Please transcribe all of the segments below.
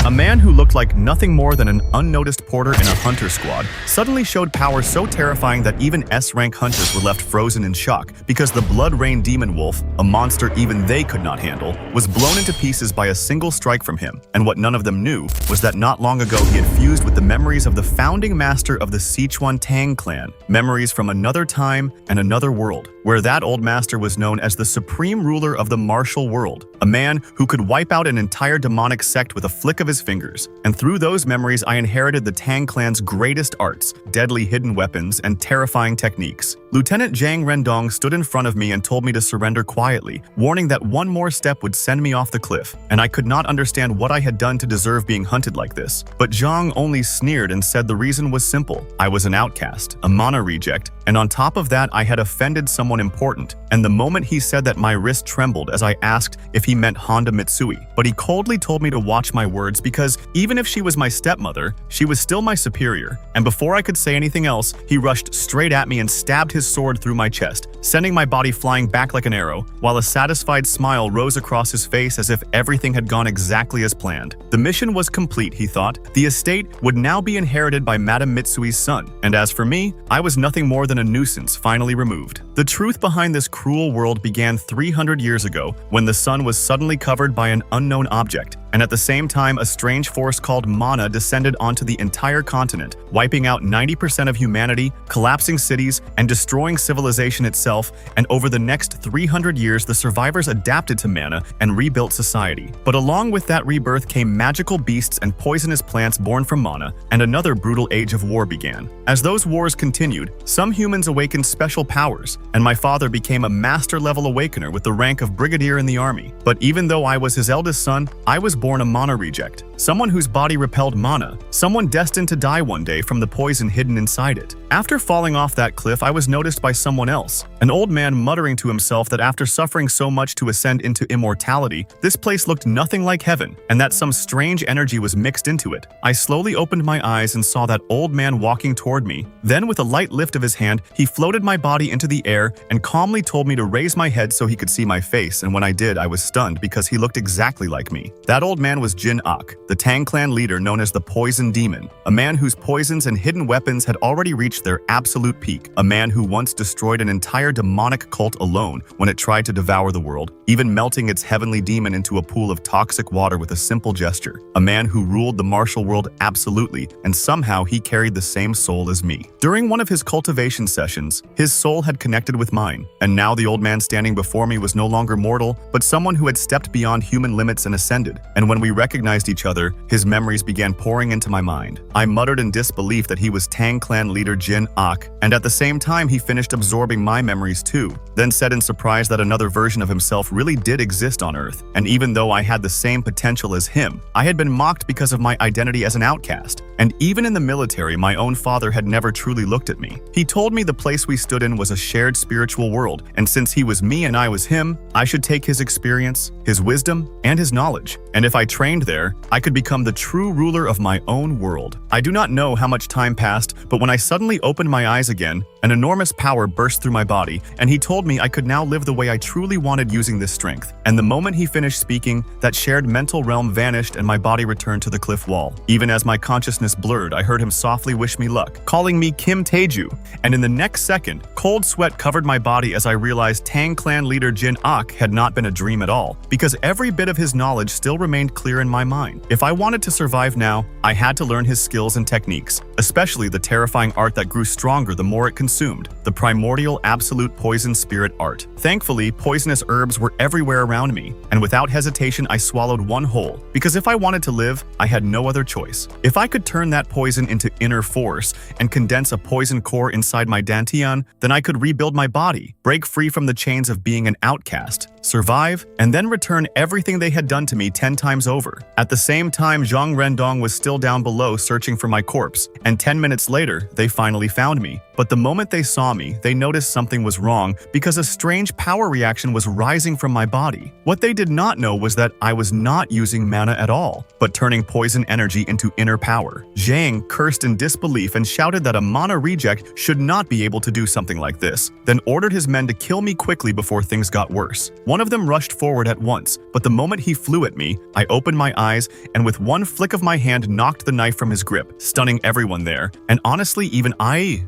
A man who looked like nothing more than an unnoticed porter in a hunter squad suddenly showed power so terrifying that even S-rank hunters were left frozen in shock because the blood rain demon wolf, a monster even they could not handle, was blown into pieces by a single strike from him. And what none of them knew was that not long ago he had fused with the memories of the founding master of the Sichuan Tang clan, memories from another time and another world, where that old master was known as the supreme ruler of the martial world, a man who could wipe out an entire demonic sect with a flick of his fingers. And through those memories, I inherited the Tang clan's greatest arts, deadly hidden weapons, and terrifying techniques. Lieutenant Zhang Rendong stood in front of me and told me to surrender quietly, warning that one more step would send me off the cliff, and I could not understand what I had done to deserve being hunted like this. But Zhang only sneered and said the reason was simple. I was an outcast, a mana reject, and on top of that I had offended someone important. And the moment he said that, my wrist trembled as I asked if he meant Honda Mitsui. But he coldly told me to watch my words because even if she was my stepmother, she was still my superior. And before I could say anything else, he rushed straight at me and stabbed his sword through my chest, sending my body flying back like an arrow, while a satisfied smile rose across his face as if everything had gone exactly as planned. The mission was complete, he thought. The estate would now be inherited by Madame Mitsui's son, and as for me, I was nothing more than a nuisance finally removed. The truth behind this cruel world began 300 years ago when the sun was suddenly covered by an unknown object, and at the same time a strange force called mana descended onto the entire continent, wiping out 90% of humanity, collapsing cities, and destroying civilization itself. And over the next 300 years, the survivors adapted to mana and rebuilt society. But along with that rebirth came magical beasts and poisonous plants born from mana, and another brutal age of war began. As those wars continued, some humans awakened special powers, and my father became a master-level awakener with the rank of brigadier in the army. But even though I was his eldest son, I was born a mana reject, someone whose body repelled mana, someone destined to die one day from the poison hidden inside it. After falling off that cliff, I was noticed by someone else, an old man muttering to himself that after suffering so much to ascend into immortality, this place looked nothing like heaven, and that some strange energy was mixed into it. I slowly opened my eyes and saw that old man walking toward me. Then, with a light lift of his hand, he floated my body into the air and calmly told me to raise my head so he could see my face, and when I did, I was stunned because he looked exactly like me. That old man was Jin Ak, the Tang clan leader known as the Poison Demon, a man whose poisons and hidden weapons had already reached their absolute peak, a man who once destroyed an entire demonic cult alone when it tried to devour the world, even melting its heavenly demon into a pool of toxic water with a simple gesture, a man who ruled the martial world absolutely, and somehow he carried the same soul as me. During one of his cultivation sessions, his soul had connected with mine, and now the old man standing before me was no longer mortal, but someone who had stepped beyond human limits and ascended. And when we recognized each other, his memories began pouring into my mind. I muttered in disbelief that he was Tang clan leader Jin Ak, and at the same time he finished absorbing my memories too, then said in surprise that another version of himself really did exist on Earth. And even though I had the same potential as him, I had been mocked because of my identity as an outcast. And even in the military, my own father had never truly looked at me. He told me the place we stood in was a shared spiritual world, and since he was me and I was him, I should take his experience, his wisdom, and his knowledge. And if I trained there, I could become the true ruler of my own world. I do not know how much time passed, but when I suddenly opened my eyes again, an enormous power burst through my body, and he told me I could now live the way I truly wanted using this strength. And the moment he finished speaking, that shared mental realm vanished and my body returned to the cliff wall. Even as my consciousness blurred, I heard him softly wish me luck, calling me Kim Taeju. And in the next second, cold sweat covered my body as I realized Tang clan leader Jin Ak had not been a dream at all, because every bit of his knowledge still remained clear in my mind. If I wanted to survive now, I had to learn his skills and techniques, especially the terrifying art that grew stronger the more it consumed, the primordial absolute poison spirit art. Thankfully, poisonous herbs were everywhere around me, and without hesitation I swallowed one whole, because if I wanted to live, I had no other choice. If I could turn that poison into inner force and condense a poison core inside my dantian, then I could rebuild my body, break free from the chains of being an outcast, survive, and then return everything they had done to me 10 times over. At the same time, Zhang Rendong was still down below searching for my corpse, and 10 minutes later, they finally found me. But the moment they saw me, they noticed something was wrong because a strange power reaction was rising from my body. What they did not know was that I was not using mana at all, but turning poison energy into inner power. Zhang cursed in disbelief and shouted that a mana reject should not be able to do something like this, then ordered his men to kill me quickly before things got worse. One of them rushed forward at once, but the moment he flew at me, I opened my eyes and with one flick of my hand knocked the knife from his grip, stunning everyone there. And honestly, even I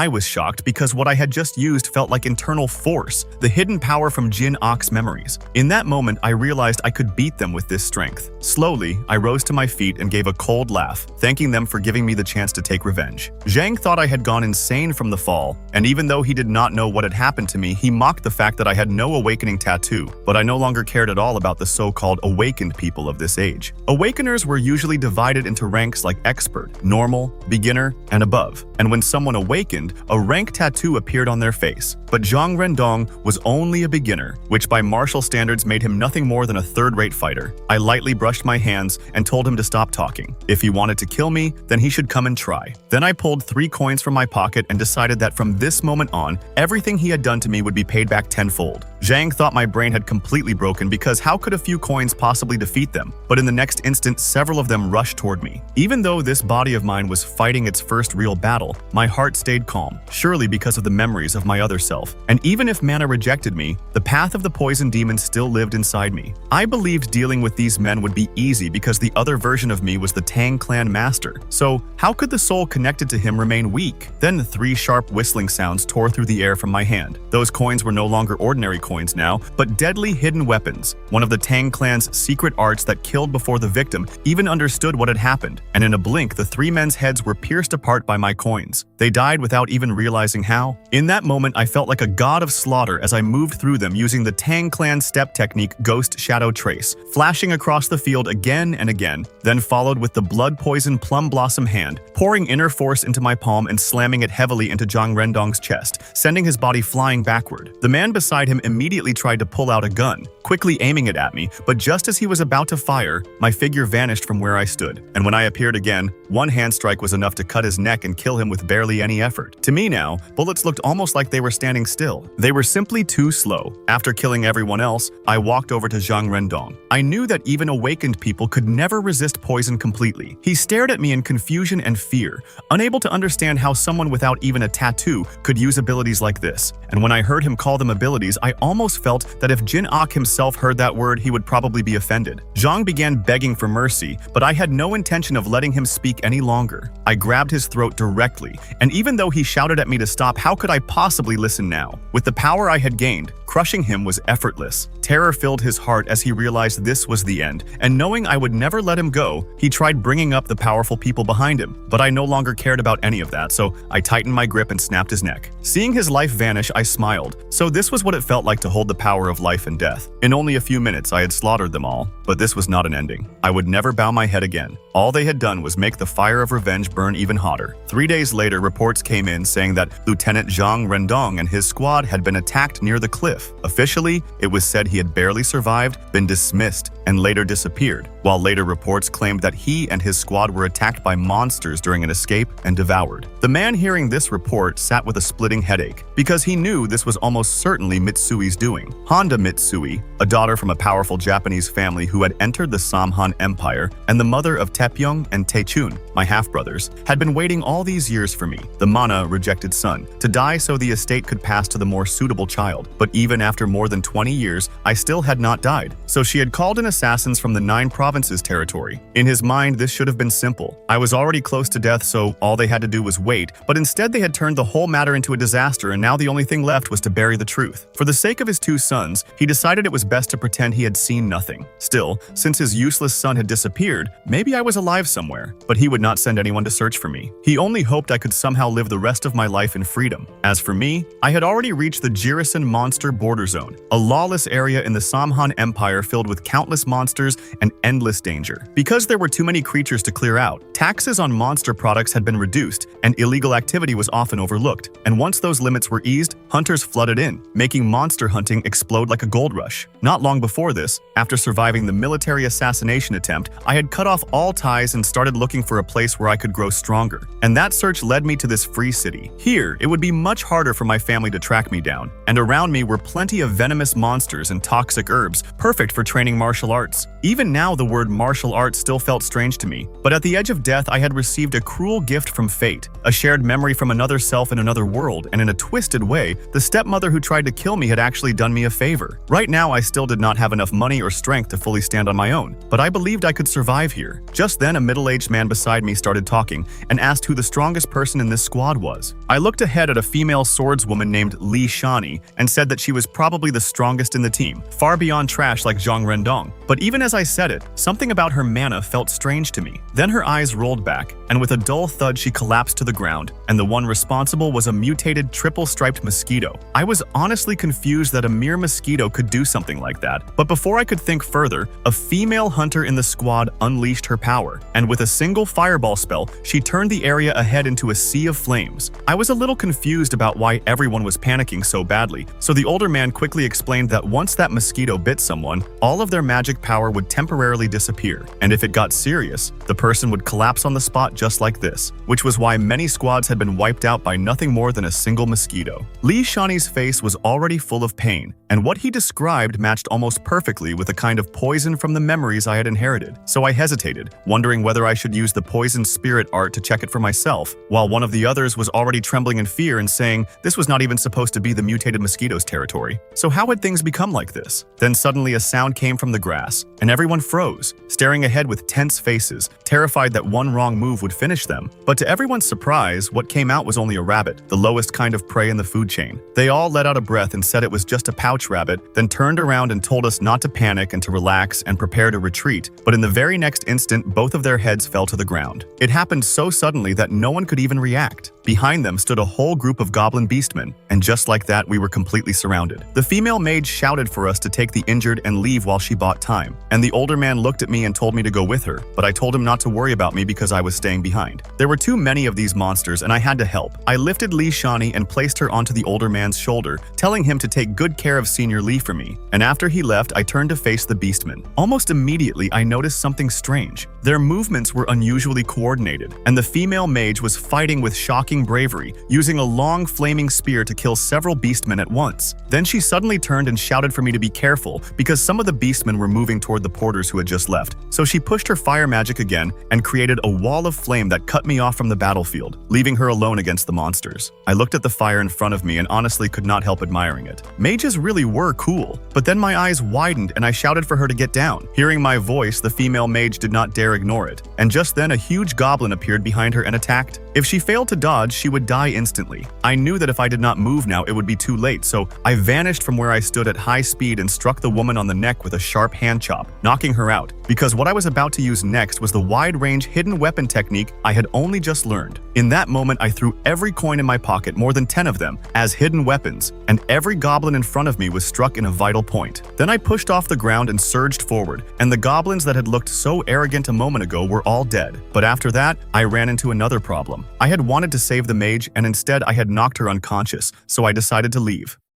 was shocked because what I had just used felt like internal force, the hidden power from Jin Ok's memories. In that moment, I realized I could beat them with this strength. Slowly, I rose to my feet and gave a cold laugh, thanking them for giving me the chance to take revenge. Zhang thought I had gone insane from the fall, and even though he did not know what had happened to me, he mocked the fact that I had no awakening tattoo. But I no longer cared at all about the so-called awakened people of this age. Awakeners were usually divided into ranks like expert, normal, beginner, and above. And when someone awakened, a rank tattoo appeared on their face. But Zhang Rendong was only a beginner, which by martial standards made him nothing more than a third-rate fighter. I lightly brushed my hands and told him to stop talking. If he wanted to kill me, then he should come and try. Then I pulled 3 coins from my pocket and decided that from this moment on, everything he had done to me would be paid back tenfold. Zhang thought my brain had completely broken because how could a few coins possibly defeat them? But in the next instant, several of them rushed toward me. Even though this body of mine was fighting its first real battle, my heart stayed calm, surely because of the memories of my other self. And even if mana rejected me, the path of the poison demon still lived inside me. I believed dealing with these men would be easy because the other version of me was the Tang clan master. So how could the soul connected to him remain weak? Then 3 sharp whistling sounds tore through the air from my hand. Those coins were no longer ordinary coins now, but deadly hidden weapons. One of the Tang clan's secret arts that killed before the victim even understood what had happened, and in a blink the 3 men's heads were pierced apart by my coins. They died without even realizing how. In that moment, I felt like a god of slaughter as I moved through them using the Tang clan step technique Ghost Shadow Trace, flashing across the field again and again, then followed with the blood poison Plum Blossom hand, pouring inner force into my palm and slamming it heavily into Zhang Rendong's chest, sending his body flying backward. The man beside him immediately tried to pull out a gun, quickly aiming it at me, but just as he was about to fire, my figure vanished from where I stood. And when I appeared again, one hand strike was enough to cut his neck and kill him with barely any effort. To me now, bullets looked almost like they were standing still. They were simply too slow. After killing everyone else, I walked over to Zhang Rendong. I knew that even awakened people could never resist poison completely. He stared at me in confusion and fear, unable to understand how someone without even a tattoo could use abilities like this. And when I heard him call them abilities, I almost felt that if Jin Ok himself heard that word, he would probably be offended. Zhang began begging for mercy, but I had no intention of letting him speak any longer. I grabbed his throat directly, and even though he shouted at me to stop, how could I possibly listen now? With the power I had gained, crushing him was effortless. Terror filled his heart as he realized this was the end, and knowing I would never let him go, he tried bringing up the powerful people behind him, but I no longer cared about any of that, so I tightened my grip and snapped his neck. Seeing his life vanish, I smiled. So this was what it felt like to hold the power of life and death. In only a few minutes, I had slaughtered them all, but this was not an ending. I would never bow my head again. All they had done was make the fire of revenge burn even hotter. 3 days later, reports came in saying that Lieutenant Zhang Rendong and his squad had been attacked near the cliff. Officially, it was said he had barely survived, been dismissed, and later disappeared, while later reports claimed that he and his squad were attacked by monsters during an escape and devoured. The man hearing this report sat with a splitting headache, because he knew this was almost certainly Mitsui's doing. Honda Mitsui, a daughter from a powerful Japanese family who had entered the Samhan Empire, and the mother of Taepyeong and Taechun, my half-brothers, had been waiting all these years for me, the mana-rejected son, to die so the estate could pass to the more suitable child. But even after more than 20 years, I still had not died. So she had called in assassins from the 9 provinces territory. In his mind, this should have been simple. I was already close to death, so all they had to do was wait, but instead they had turned the whole matter into a disaster, and now the only thing left was to bury the truth. For the sake of his 2 sons, he decided it was best to pretend he had seen nothing. Still, since his useless son had disappeared, maybe I was alive somewhere, but he would not send anyone to search for me. He only hoped I could somehow live the rest of my life in freedom. As for me, I had already reached the Jirisan Monster Border Zone, a lawless area in the Samhan Empire filled with countless monsters and endless danger. Because there were too many creatures to clear out, taxes on monster products had been reduced, and illegal activity was often overlooked. And once those limits were eased, hunters flooded in, making monster hunting explode like a gold rush. Not long before this, after surviving the military assassination attempt, I had cut off all ties and started looking for a place where I could grow stronger. And that search led me to this free city. Here, it would be much harder for my family to track me down, and around me were plenty of venomous monsters and toxic herbs, perfect for training martial arts. Even now, the word martial arts still felt strange to me, but at the edge of death, I had received a cruel gift from fate, a shared memory from another self in another world, and in a twisted way, the stepmother who tried to kill me had actually done me a favor. Right now, I still did not have enough money or strength to fully stand on my own, but I believed I could survive here. Just then, a middle-aged man beside me started talking and asked who the strongest person in this squad was. I looked ahead at a female swordswoman named Li Shani and said that she was probably the strongest in the team, far beyond trash like Zhang Rendong. But even as I said it, something about her mana felt strange to me. Then her eyes rolled back, and with a dull thud she collapsed to the ground, and the one responsible was a mutated triple-striped mosquito. I was honestly confused that a mere mosquito could do something like that, but before I could think further, a female hunter in the squad unleashed her power, and with a single fireball spell, she turned the area ahead into a sea of flames. I was a little confused about why everyone was panicking so badly, so the older man quickly explained that once that mosquito bit someone, all of their magic power would temporarily disappear, and if it got serious, the person would collapse on the spot just like this, which was why many squads had been wiped out by nothing more than a single mosquito. Li Shani's face was already full of pain, and what he described matched almost perfectly with a kind of poison from the memories I had inherited. So I hesitated, wondering whether I should use the poison spirit art to check it for myself, while one of the others was already trembling in fear and saying this was not even supposed to be the mutated mosquito's territory. So how had things become like this? Then suddenly a sound came from the grass, and everyone froze, staring ahead with tense faces, terrified that one wrong move would finish them. But to everyone's surprise, what came out was only a rabbit, the lowest kind of prey in the food chain. They all let out a breath and said it was just a pouch rabbit, then turned around and told us not to panic and to relax and prepare to retreat, but in the very next instant, both of their heads fell to the ground. It happened so suddenly that no one could even react. Behind them stood a whole group of goblin beastmen, and just like that, we were completely surrounded. The female mage shouted for us to take the injured and leave while she bought time, and the older man looked at me and told me to go with her, but I told him not to worry about me because I was staying behind. There were too many of these monsters and I had to help. I lifted Li Shani and placed her onto the older man's shoulder, telling him to take good care of Senior Li for me, and after he left, I turned to face the beastmen. Almost immediately, I noticed something strange. Their movements were unusually coordinated, and the female mage was fighting with shocking bravery, using a long flaming spear to kill several beastmen at once. Then she suddenly turned and shouted for me to be careful because some of the beastmen were moving toward the porters who had just left. So she pushed her fire magic again and created a wall of flame that cut me off from the battlefield, leaving her alone against the monsters. I looked at the fire in front of me and honestly could not help admiring it. Mages really were cool, but then my eyes widened and I shouted for her to get down. Hearing my voice, the female mage did not dare ignore it, and just then a huge goblin appeared behind her and attacked. If she failed to dodge, she would die instantly. I knew that if I did not move now, it would be too late, so I vanished from where I stood at high speed and struck the woman on the neck with a sharp hand chop, knocking her out, because what I was about to use next was the wide-range hidden weapon technique I had only just learned. In that moment, I threw every coin in my pocket, more than 10 of them, as hidden weapons, and every goblin in front of me was struck in a vital point. Then I pushed off the ground and surged forward, and the goblins that had looked so arrogant a moment ago were all dead. But after that, I ran into another problem. I had wanted to save the mage, and instead I had knocked her unconscious, so I decided to leave.